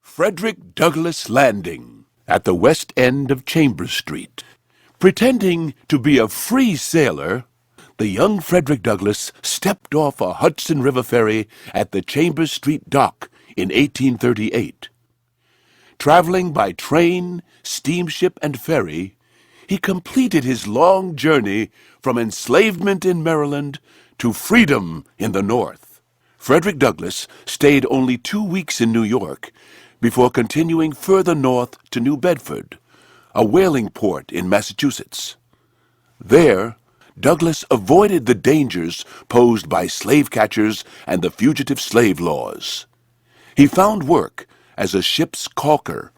Frederick Douglass Landing at the west end of Chambers Street. Pretending to be a free sailor, the young Frederick Douglass stepped off a Hudson River ferry at the Chambers Street dock in 1838. Traveling by train, steamship, and ferry, he completed his long journey from enslavement in Maryland to freedom in the North. Frederick Douglass stayed only 2 weeks in New York before continuing further north to New Bedford, a whaling port in Massachusetts. There, Douglass avoided the dangers posed by slave catchers and the fugitive slave laws. He found work as a ship's caulker.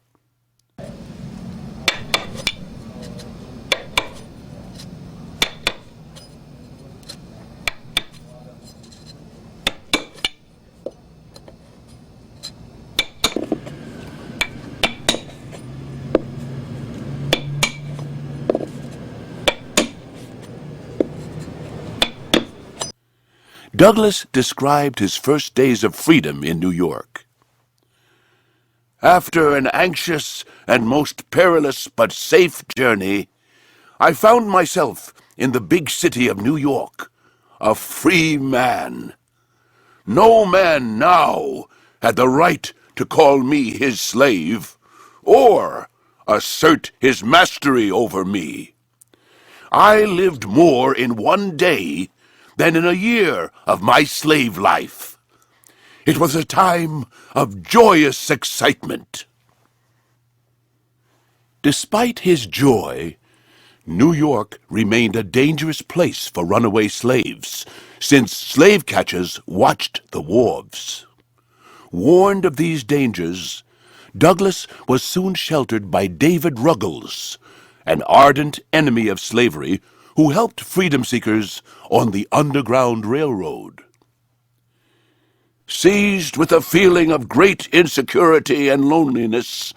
Douglass described his first days of freedom in New York. After an anxious and most perilous but safe journey, I found myself in the big city of New York, a free man. No man now had the right to call me his slave, or assert his mastery over me. I lived more in one day than in a year of my slave life. It was a time of joyous excitement. Despite his joy, New York remained a dangerous place for runaway slaves, since slave catchers watched the wharves. Warned of these dangers, Douglass was soon sheltered by David Ruggles, an ardent enemy of slavery who helped freedom-seekers on the Underground Railroad. Seized with a feeling of great insecurity and loneliness,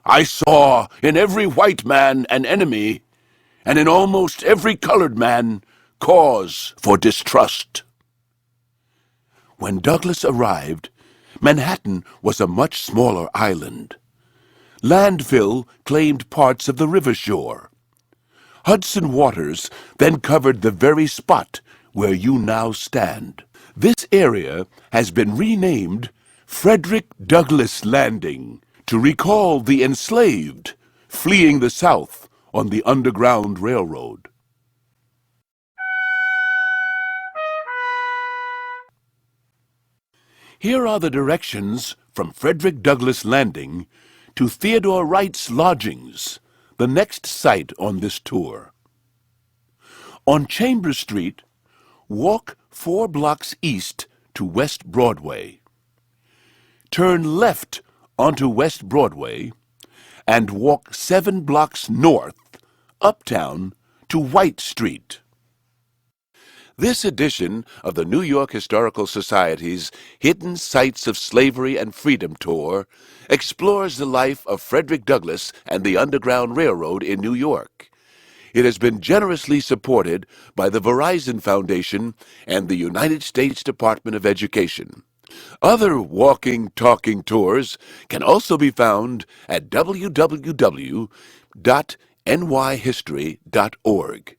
I saw in every white man an enemy, and in almost every colored man cause for distrust. When Douglass arrived, Manhattan was a much smaller island. Landfill claimed parts of the river shore. Hudson waters then covered the very spot where you now stand. This area has been renamed Frederick Douglass Landing to recall the enslaved fleeing the South on the Underground Railroad. Here are the directions from Frederick Douglass Landing to Theodore Wright's Lodgings, the next site on this tour. On Chambers Street, walk 4 blocks east to West Broadway. Turn left onto West Broadway and walk 7 blocks north, uptown, to White Street. This edition of the New York Historical Society's Hidden Sites of Slavery and Freedom Tour explores the life of Frederick Douglass and the Underground Railroad in New York. It has been generously supported by the Verizon Foundation and the United States Department of Education. Other walking, talking tours can also be found at www.nyhistory.org.